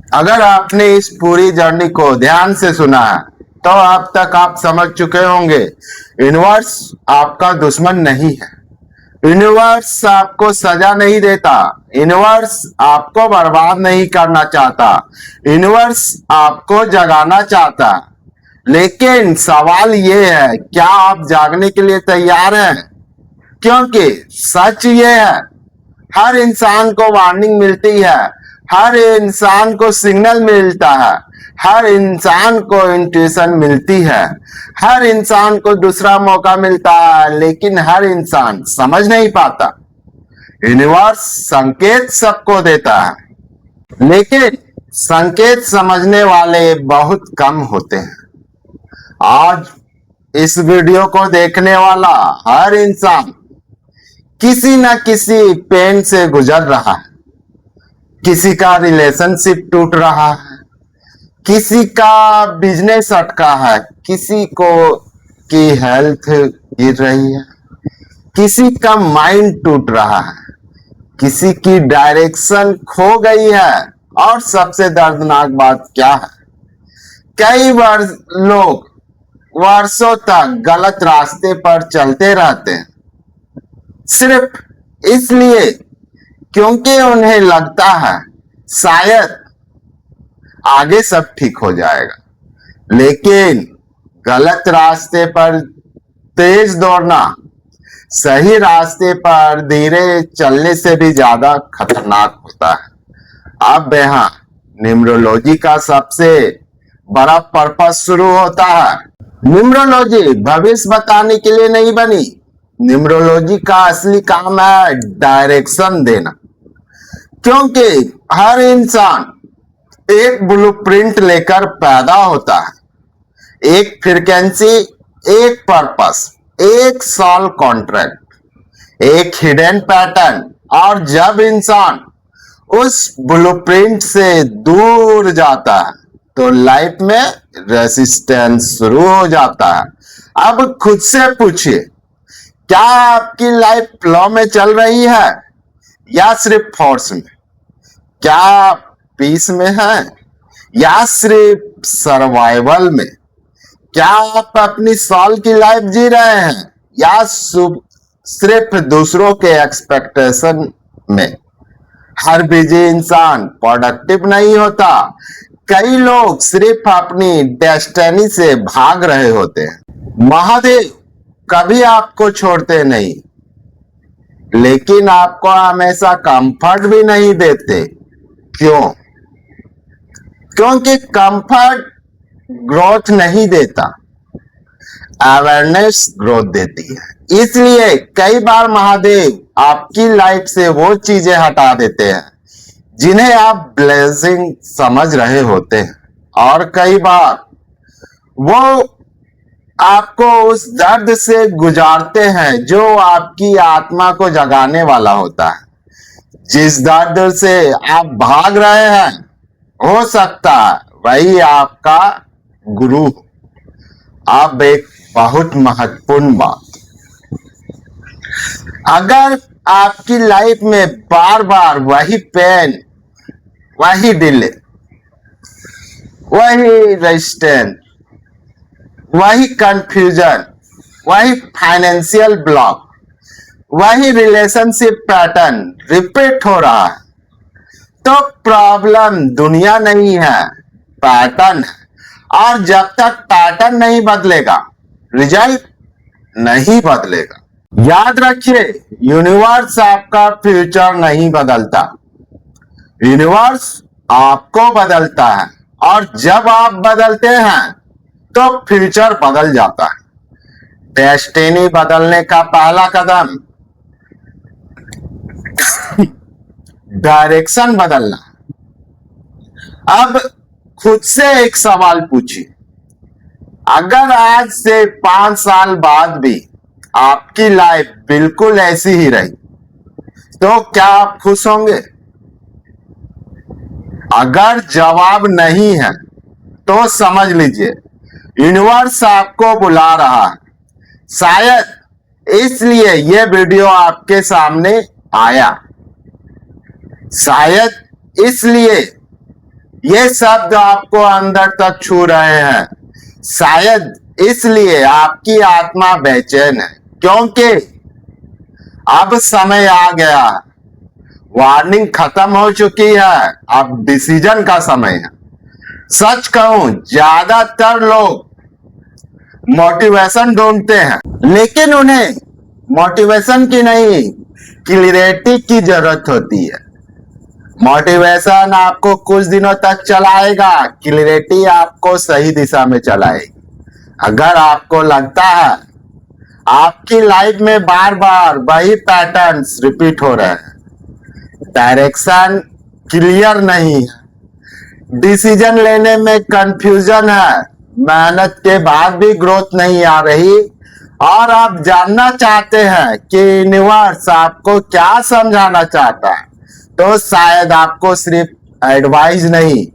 अगर आपने इस पूरी जर्नी को ध्यान से सुना है तो अब तक आप समझ चुके होंगे यूनिवर्स आपका दुश्मन नहीं है। यूनिवर्स आपको सजा नहीं देता। यूनिवर्स आपको बर्बाद नहीं करना चाहता। यूनिवर्स आपको जगाना चाहता। लेकिन सवाल ये है, क्या आप जागने के लिए तैयार हैं? क्योंकि सच ये है, हर इंसान को वार्निंग मिलती है, हर इंसान को सिग्नल मिलता है, हर इंसान को इंट्यूशन मिलती है, हर इंसान को दूसरा मौका मिलता है, लेकिन हर इंसान समझ नहीं पाता। यूनिवर्स संकेत सबको देता है, लेकिन संकेत समझने वाले बहुत कम होते हैं। आज इस वीडियो को देखने वाला हर इंसान किसी न किसी पेन से गुजर रहा है। किसी का रिलेशनशिप टूट रहा है, किसी का बिजनेस अटका है, किसी को की हेल्थ गिर रही है, किसी का माइंड टूट रहा है, किसी की डायरेक्शन खो गई है। और सबसे दर्दनाक बात क्या है, कई बार लोग वर्षों तक गलत रास्ते पर चलते रहते हैं, सिर्फ इसलिए क्योंकि उन्हें लगता है शायद आगे सब ठीक हो जाएगा। लेकिन गलत रास्ते पर तेज दौड़ना सही रास्ते पर धीरे चलने से भी ज्यादा खतरनाक होता है। अब यहाँ न्यूमरोलॉजी का सबसे बड़ा पर्पस शुरू होता है। न्यूमरोलॉजी भविष्य बताने के लिए नहीं बनी। न्यूमरोलॉजी का असली काम है डायरेक्शन देना। क्योंकि हर इंसान एक ब्लूप्रिंट लेकर पैदा होता है, एक फ्रीक्वेंसी, एक पर्पस, एक सोल कॉन्ट्रैक्ट, एक हिडन पैटर्न। और जब इंसान उस ब्लूप्रिंट से दूर जाता है तो लाइफ में रेसिस्टेंस शुरू हो जाता है। अब खुद से पूछिए, क्या आपकी लाइफ फ्लो में चल रही है या सिर्फ फोर्स में? क्या आप पीस में हैं या सिर्फ सर्वाइवल में? क्या आप अपनी सोल की लाइफ जी रहे हैं या सिर्फ दूसरों के एक्सपेक्टेशन में? हर बिजी इंसान प्रोडक्टिव नहीं होता। कई लोग सिर्फ अपनी डेस्टिनी से भाग रहे होते हैं। महादेव कभी आपको छोड़ते नहीं, लेकिन आपको हमेशा कंफर्ट भी नहीं देते। क्यों? क्योंकि कंफर्ट ग्रोथ नहीं देता, अवेयरनेस ग्रोथ देती है। इसलिए कई बार महादेव आपकी लाइफ से वो चीजें हटा देते हैं जिन्हें आप ब्लेसिंग समझ रहे होते हैं, और कई बार वो आपको उस दर्द से गुजारते हैं जो आपकी आत्मा को जगाने वाला होता है। जिस दर्द से आप भाग रहे हैं, हो सकता है वही आपका गुरु। अब एक बहुत महत्वपूर्ण बात, अगर आपकी लाइफ में बार बार वही पेन, वही डिले, वही रेजिस्टेंस, वही कंफ्यूजन, वही फाइनेंशियल ब्लॉक, वही रिलेशनशिप पैटर्न रिपीट हो रहा है, तो प्रॉब्लम दुनिया नहीं है, पैटर्न है। और जब तक पैटर्न नहीं बदलेगा, रिजल्ट नहीं बदलेगा। याद रखिए, यूनिवर्स आपका फ्यूचर नहीं बदलता, यूनिवर्स आपको बदलता है। और जब आप बदलते हैं तो फ्यूचर बदल जाता है। डेस्टिनी बदलने का पहला कदम डायरेक्शन बदलना। अब खुद से एक सवाल पूछिए, अगर आज से 5 साल बाद भी आपकी लाइफ बिल्कुल ऐसी ही रही, तो क्या आप खुश होंगे? अगर जवाब नहीं है तो समझ लीजिए यूनिवर्स आपको बुला रहा है। शायद इसलिए यह वीडियो आपके सामने आया, शायद इसलिए ये शब्द आपको अंदर तक छू रहे हैं। शायद इसलिए आपकी आत्मा बेचैन है, क्योंकि अब समय आ गया, वार्निंग खत्म हो चुकी है, अब डिसीजन का समय है। सच कहूं, ज्यादातर लोग मोटिवेशन ढूंढते हैं, लेकिन उन्हें मोटिवेशन की नहीं, क्लैरिटी की जरूरत होती है। मोटिवेशन आपको कुछ दिनों तक चलाएगा, क्लैरिटी आपको सही दिशा में चलाएगी। अगर आपको लगता है आपकी लाइफ में बार बार वही पैटर्न्स रिपीट हो रहे हैं, डायरेक्शन क्लियर नहीं है, डिसीजन लेने में कंफ्यूजन है, मेहनत के बाद भी ग्रोथ नहीं आ रही, और आप जानना चाहते हैं कि यूनिवर्स आपको क्या समझाना चाहता है, तो शायद आपको सिर्फ एडवाइस नहीं,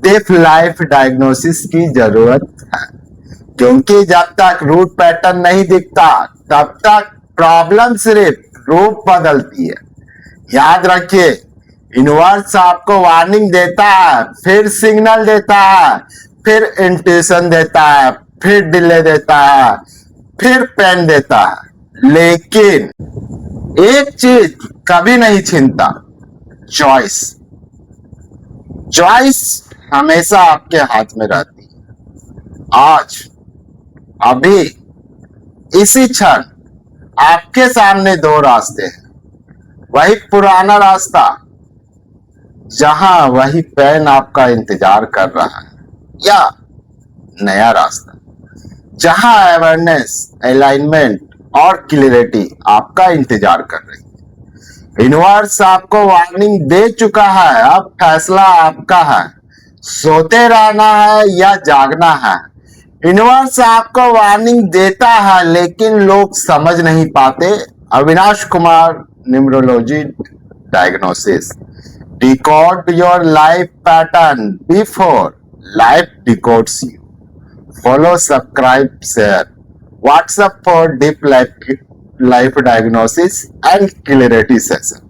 डीप लाइफ डायग्नोसिस की जरूरत है। क्योंकि जब तक रूट पैटर्न नहीं दिखता, तब तक प्रॉब्लम सिर्फ रूप बदलती है। याद रखिए, यूनिवर्स आपको वार्निंग देता है, फिर सिग्नल देता है, फिर इंट्यूशन देता है, फिर डिले देता है, फिर पेन देता है, लेकिन एक चीज कभी नहीं छीनता, चॉइस। चॉइस हमेशा आपके हाथ में रहती है। आज, अभी, इसी क्षण आपके सामने दो रास्ते हैं। वही पुराना रास्ता जहां वही पेन आपका इंतजार कर रहा है, या नया रास्ता जहां अवेयरनेस, अलाइनमेंट और क्लैरिटी आपका इंतजार कर रही है। यूनिवर्स आपको वार्निंग दे चुका है, अब फैसला आपका है, सोते रहना है या जागना है। यूनिवर्स आपको वार्निंग देता है, लेकिन लोग समझ नहीं पाते। Avinash Kumar, numerology diagnosis. Decode your life pattern before life decodes you. Follow, subscribe, share. WhatsApp for deep life diagnosis and clarity session.